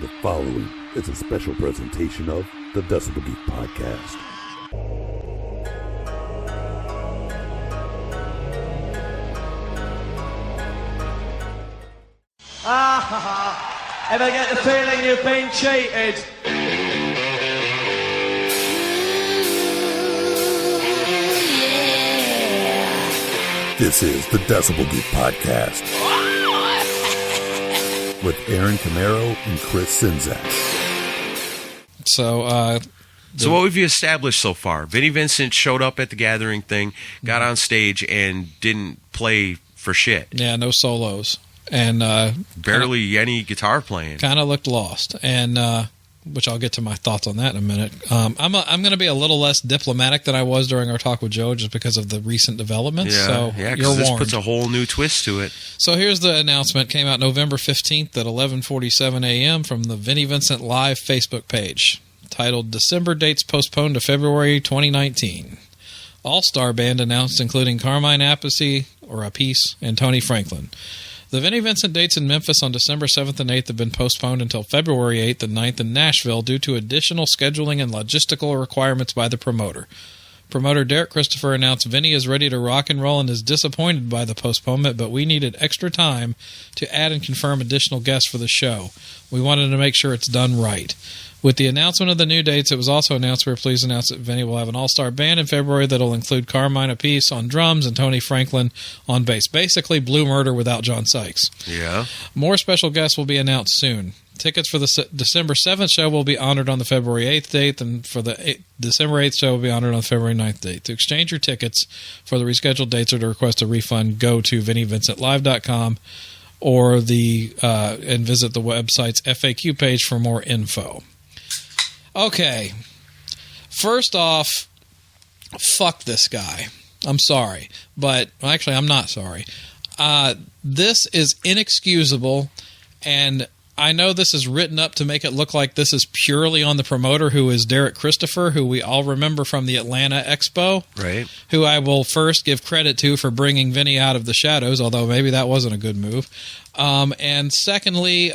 The following is a special presentation of the Decibel Geek Podcast. Ever get the feeling you've been cheated? This is the Decibel Geek Podcast with Aaron Camaro and Chris Sinzak. So what have you established so far? Vinnie Vincent showed up at the gathering thing, got on stage, and didn't play for shit. Yeah, no solos. And barely any guitar playing. Kind of looked lost. And which I'll get to my thoughts on that in a minute. I'm going to be a little less diplomatic than I was during our talk with Joe just because of the recent developments. Yeah, because this puts a whole new twist to it. So here's the announcement. Came out November 15th at 11:47 a.m. from the Vinnie Vincent Live Facebook page, titled December Dates Postponed to February 2019. All-Star Band announced, including Carmine Appice and Tony Franklin. The Vinnie Vincent dates in Memphis on December 7th and 8th have been postponed until February 8th and 9th in Nashville due to additional scheduling and logistical requirements by the promoter. Promoter Derek Christopher announced Vinnie is ready to rock and roll and is disappointed by the postponement, but we needed extra time to add and confirm additional guests for the show. We wanted to make sure it's done right. With the announcement of the new dates, it was also announced we were pleased to announce that Vinnie will have an all-star band in February that will include Carmine Appice on drums and Tony Franklin on bass. Basically, Blue Murder without John Sykes. Yeah. More special guests will be announced soon. Tickets for the December 7th show will be honored on the February 8th date, and for the December 8th show will be honored on the February 9th date. To exchange your tickets for the rescheduled dates or to request a refund, go to VinnieVincentLive.com or and visit the website's FAQ page for more info. Okay, first off, fuck this guy. I'm sorry, but actually I'm not sorry. This is inexcusable, and I know this is written up to make it look like this is purely on the promoter, who is Derek Christopher, who we all remember from the Atlanta Expo. Right. Who I will first give credit to for bringing Vinnie out of the shadows, although maybe that wasn't a good move. And secondly,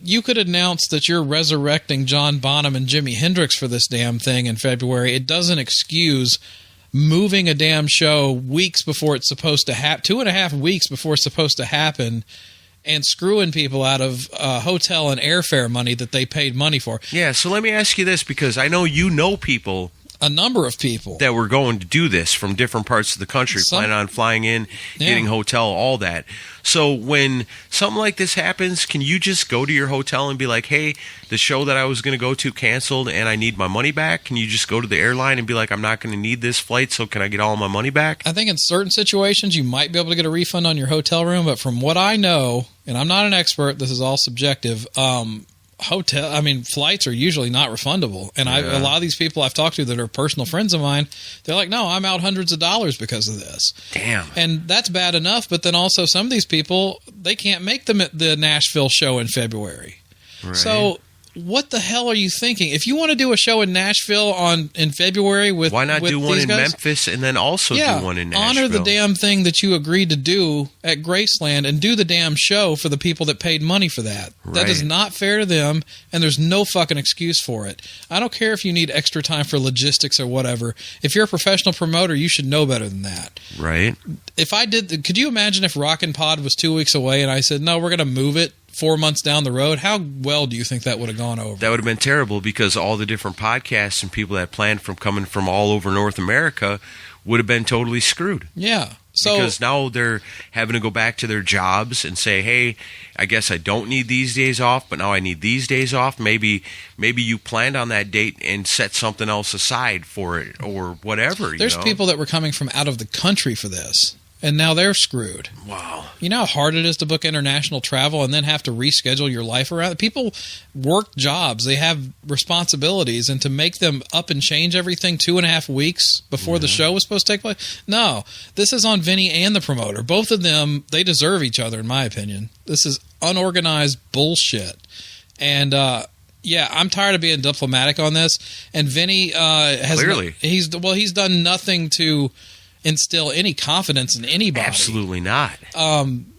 you could announce that you're resurrecting John Bonham and Jimi Hendrix for this damn thing in February. It doesn't excuse moving a damn show weeks before it's supposed to happen, 2.5 weeks before it's supposed to happen, and screwing people out of hotel and airfare money that they paid money for. Yeah, so let me ask you this, because I know you know people. A number of people that were going to do this from different parts of the country, planning on flying in, getting hotel, all that. So when something like this happens, can you just go to your hotel and be like, hey, the show that I was going to go to canceled and I need my money back? Can you just go to the airline and be like, I'm not going to need this flight, so can I get all my money back? I think in certain situations you might be able to get a refund on your hotel room, but from what I know, and I'm not an expert, this is all subjective, flights are usually not refundable. And a lot of these people I've talked to that are personal friends of mine, they're like, no, I'm out hundreds of dollars because of this. Damn. And that's bad enough, but then also some of these people, they can't make the Nashville show in February. Right. So what the hell are you thinking? If you want to do a show in Nashville in February with why not do one in guys, Memphis and then also do one in Nashville? Honor the damn thing that you agreed to do at Graceland and do the damn show for the people that paid money for that. Right. That is not fair to them, and there's no fucking excuse for it. I don't care if you need extra time for logistics or whatever. If you're a professional promoter, you should know better than that. Right. Could you imagine if Rockin' Pod was 2 weeks away and I said, no, we're going to move it 4 months down the road? How well do you think that would have gone over? That would have been terrible, because all the different podcasts and people that planned from coming from all over North America would have been totally screwed. Yeah. So, because now they're having to go back to their jobs and say, hey, I guess I don't need these days off, but now I need these days off. Maybe you planned on that date and set something else aside for it or whatever. There's people that were coming from out of the country for this, and now they're screwed. Wow. You know how hard it is to book international travel and then have to reschedule your life around it? People work jobs. They have responsibilities, and to make them up and change everything 2.5 weeks before the show was supposed to take place? No. This is on Vinnie and the promoter. Both of them, they deserve each other, in my opinion. This is unorganized bullshit. And, I'm tired of being diplomatic on this. And Vinnie has... Clearly. He's done nothing to instill any confidence in anybody. Absolutely not.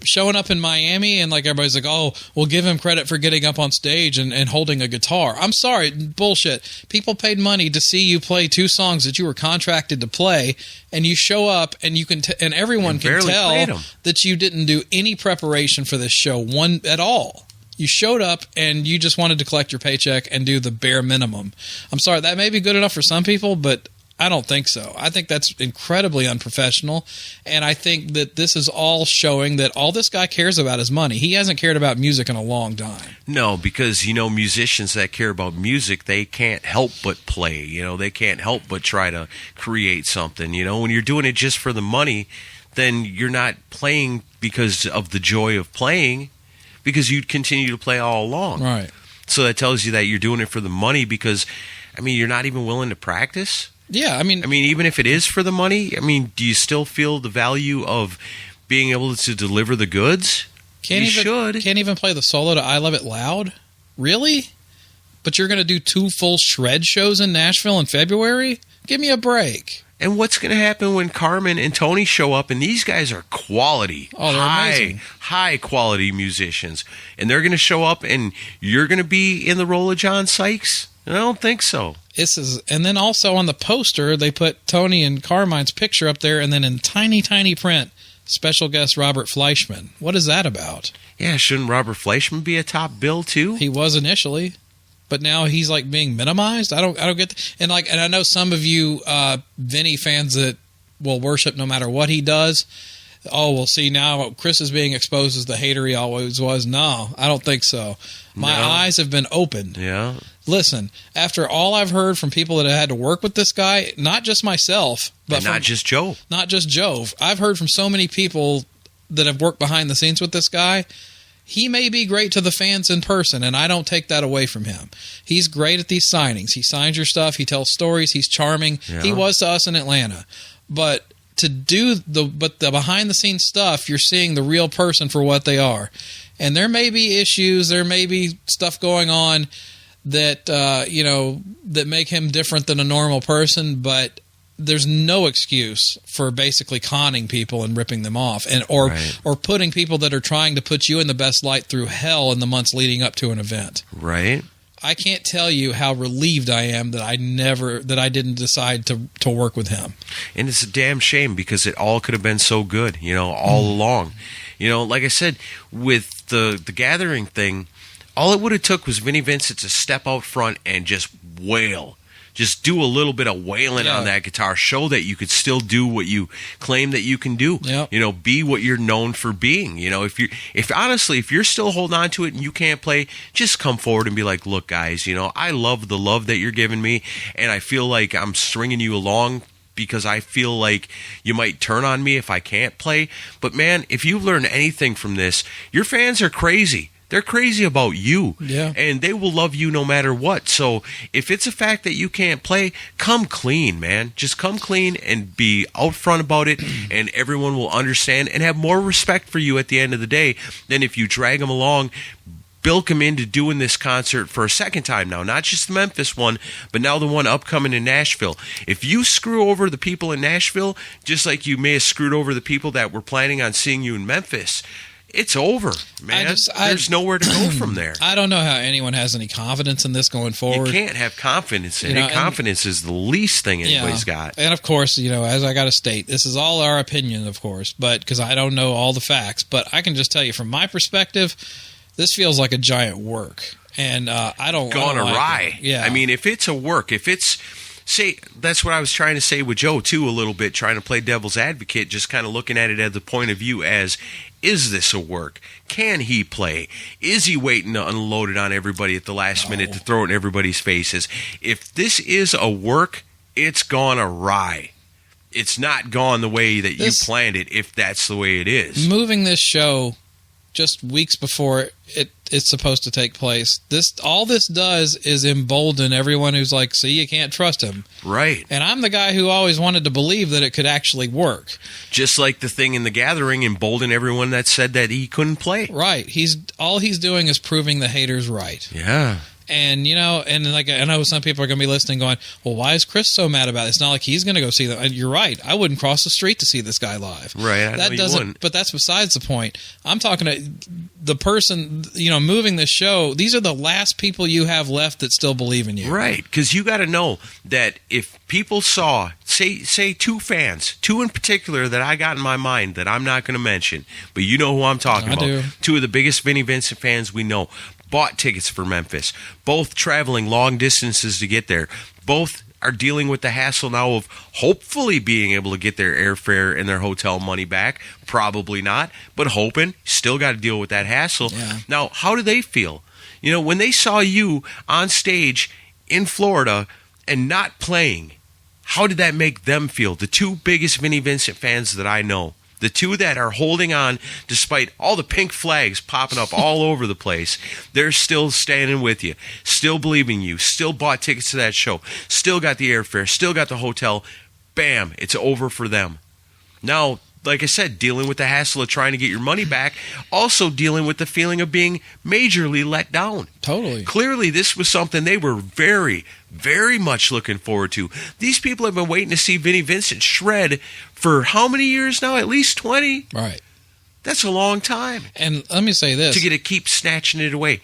Showing up in Miami and like everybody's like, oh, we'll give him credit for getting up on stage and holding a guitar. I'm sorry, bullshit. People paid money to see you play 2 songs that you were contracted to play, and you show up and you can and everyone can tell that you didn't do any preparation for this show at all. You showed up and you just wanted to collect your paycheck and do the bare minimum. I'm sorry, that may be good enough for some people, but I don't think so. I think that's incredibly unprofessional, and I think that this is all showing that all this guy cares about is money. He hasn't cared about music in a long time. No, because, musicians that care about music, they can't help but play. They can't help but try to create something. When you're doing it just for the money, then you're not playing because of the joy of playing, because you'd continue to play all along. Right. So that tells you that you're doing it for the money because, you're not even willing to practice. Yeah, even if it is for the money, do you still feel the value of being able to deliver the goods? Can't even play the solo to I Love It Loud? Really? But you're going to do 2 full shred shows in Nashville in February? Give me a break. And what's going to happen when Carmen and Tony show up, and these guys are quality, they're amazing. High quality musicians, and they're going to show up, and you're going to be in the role of John Sykes? I don't think so. And then also on the poster, they put Tony and Carmine's picture up there, and then in tiny, tiny print, special guest Robert Fleischman. What is that about? Yeah, shouldn't Robert Fleischman be a top bill too? He was initially, but now he's like being minimized. I don't get and I know some of you Vinnie fans that will worship no matter what he does. Oh, well, see, now Chris is being exposed as the hater he always was. No, I don't think so. My eyes have been opened. Yeah. Listen, after all I've heard from people that have had to work with this guy, not just myself, but not just Joe. Not just Joe. I've heard from so many people that have worked behind the scenes with this guy. He may be great to the fans in person, and I don't take that away from him. He's great at these signings. He signs your stuff. He tells stories. He's charming. Yeah. He was to us in Atlanta. But to do the behind-the-scenes stuff, you're seeing the real person for what they are. And there may be issues. There may be stuff going on that that make him different than a normal person, but there's no excuse for basically conning people and ripping them off, or putting people that are trying to put you in the best light through hell in the months leading up to an event. Right. I can't tell you how relieved I am that I didn't decide to work with him. And it's a damn shame because it all could have been so good, all along. Like I said, with the Gathering thing, all it would have took was Vinnie Vincent to step out front and just wail. Just do a little bit of wailing on that guitar. Show that you could still do what you claim that you can do. Yep. Be what you're known for being. If you're still holding on to it and you can't play, just come forward and be like, look, guys, I love the love that you're giving me, and I feel like I'm stringing you along because I feel like you might turn on me if I can't play. But man, if you've learned anything from this, your fans are crazy. They're crazy about you, and they will love you no matter what. So if it's a fact that you can't play, come clean, man. Just come clean and be out front about it, and everyone will understand and have more respect for you at the end of the day than if you drag them along, bilk them into doing this concert for a second time now. Not just the Memphis one, but now the one upcoming in Nashville. If you screw over the people in Nashville, just like you may have screwed over the people that were planning on seeing you in Memphis, it's over, man. There's nowhere to go from there. I don't know how anyone has any confidence in this going forward. You can't have confidence in it. Confidence is the least thing anybody's got. And of course, as I got to state, this is all our opinion, of course, but because I don't know all the facts. But I can just tell you from my perspective, this feels like a giant work. And I don't gone awry. Yeah. If it's a work, that's what I was trying to say with Joe, too, a little bit, trying to play devil's advocate, just kind of looking at it at the point of view as, is this a work? Can he play? Is he waiting to unload it on everybody at the last minute to throw it in everybody's faces? If this is a work, it's gone awry. It's not gone the way that you planned it, if that's the way it is. Moving this show just weeks before it's supposed to take place, all this does is embolden everyone who's like, see, you can't trust him. Right. And I'm the guy who always wanted to believe that it could actually work. Just like the thing in the Gathering emboldened everyone that said that he couldn't play. Right. All he's doing is proving the haters right. Yeah. And, and like I know some people are going to be listening going, well, why is Chris so mad about it? It's not like he's going to go see them. You're right. I wouldn't cross the street to see this guy live. Right. I know you wouldn't. But that's besides the point. I'm talking to the person, moving this show. These are the last people you have left that still believe in you. Right. Because you got to know that if people saw, say 2 fans, 2 in particular that I got in my mind that I'm not going to mention, but you know who I'm talking about. Do. 2 of the biggest Vinnie Vincent fans we know. Bought tickets for Memphis, both traveling long distances to get there. Both are dealing with the hassle now of hopefully being able to get their airfare and their hotel money back. Probably not, but hoping. Still got to deal with that hassle. Yeah. Now, how do they feel? When they saw you on stage in Florida and not playing, how did that make them feel? The 2 biggest Vinnie Vincent fans that I know. The 2 that are holding on despite all the pink flags popping up all over the place, they're still standing with you, still believing you, still bought tickets to that show, still got the airfare, still got the hotel. Bam, it's over for them. Now, like I said, dealing with the hassle of trying to get your money back, also dealing with the feeling of being majorly let down. Totally. Clearly, this was something they were very, very much looking forward to. These people have been waiting to see Vinnie Vincent shred for how many years now? At least 20? Right. That's a long time. And let me say this. To get to keep snatching it away.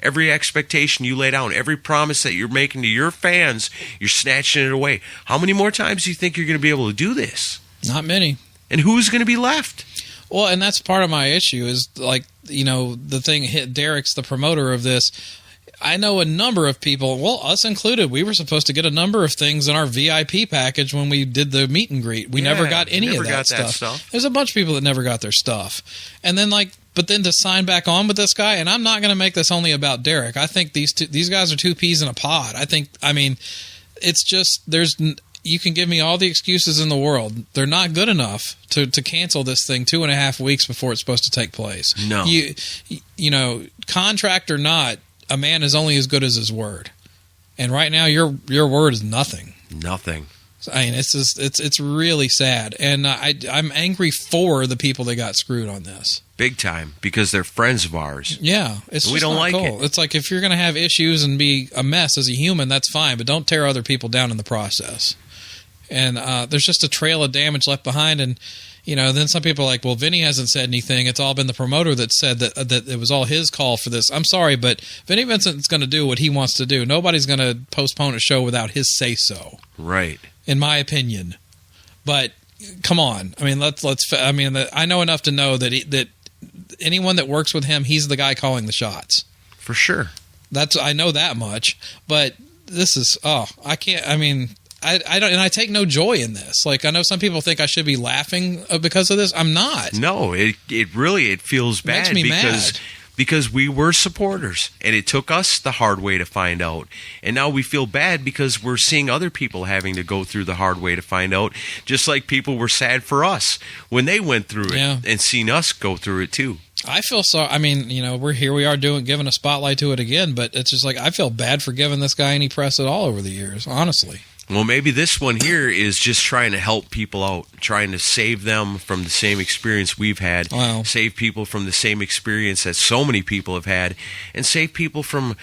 Every expectation you lay down, every promise that you're making to your fans, you're snatching it away. How many more times do you think you're going to be able to do this? Not many. And who's going to be left? Well, and that's part of my issue is like, the thing hit Derek's the promoter of this. I know a number of people, well, us included, we were supposed to get a number of things in our VIP package when we did the meet and greet. We never got any of that stuff. There's a bunch of people that never got their stuff. And then but then to sign back on with this guy, and I'm not going to make this only about Derek. I think these guys are 2 peas in a pod. It's just, you can give me all the excuses in the world. They're not good enough to cancel this thing 2.5 weeks before it's supposed to take place. No. Contract or not, a man is only as good as his word. And right now, your word is nothing. Nothing. It's really sad. And I'm angry for the people that got screwed on this. Big time, because they're friends of ours. Yeah. We don't like it. It's like if you're going to have issues and be a mess as a human, that's fine. But don't tear other people down in the process. And there's just a trail of damage left behind. And, then some people are like, well, Vinny hasn't said anything. It's all been the promoter that said that it was all his call for this. I'm sorry, but Vinnie Vincent's going to do what he wants to do. Nobody's going to postpone a show without his say-so. Right. In my opinion. But come on. I know enough to know that anyone that works with him, he's the guy calling the shots. For sure. I know that much. But this is, I can't, I don't, and I take no joy in this. Like, I know some people think I should be laughing because of this. I'm not. No, it feels bad. Makes me mad. Because we were supporters, and it took us the hard way to find out. And now we feel bad because we're seeing other people having to go through the hard way to find out, just like people were sad for us when they went through it and seen us go through it too. I feel sorry. We're here. We are giving a spotlight to it again, but it's just like I feel bad for giving this guy any press at all over the years, honestly. Well, maybe this one here is just trying to help people out, trying to save them from the same experience we've had, save people from the same experience that so many people have had, and save people from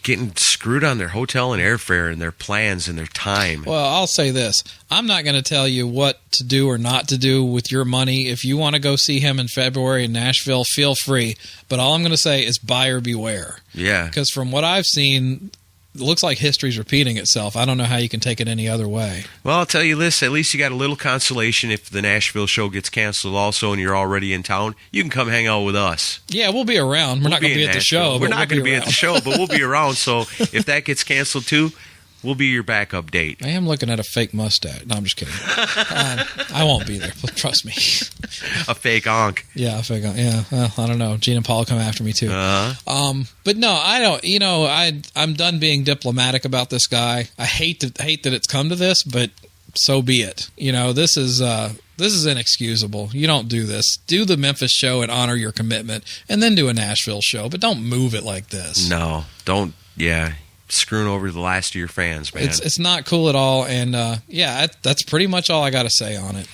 getting screwed on their hotel and airfare and their plans and their time. Well, I'll say this. I'm not going to tell you what to do or not to do with your money. If you want to go see him in February in Nashville, feel free. But all I'm going to say is buyer beware. Yeah. Because from what I've seen, it looks like history's repeating itself. I don't know how you can take it any other way. Well, I'll tell you this. At least you got a little consolation if the Nashville show gets canceled also and you're already in town. You can come hang out with us. Yeah, we'll be around. We're not going to be at the show. We're not going to be at the show, but we'll be around. So if that gets canceled too, we'll be your backup date. I am looking at a fake mustache. No, I'm just kidding. I won't be there. Trust me. A fake onk. Yeah, a fake onk. Yeah. Well, I don't know. Gene and Paul come after me too. But no, I don't. I'm done being diplomatic about this guy. I hate that it's come to this, but so be it. This is inexcusable. You don't do this. Do the Memphis show and honor your commitment, and then do a Nashville show. But don't move it like this. No, don't. Yeah. Screwing over the last of your fans, man. It's not cool at all, and that's pretty much all I got to say on it.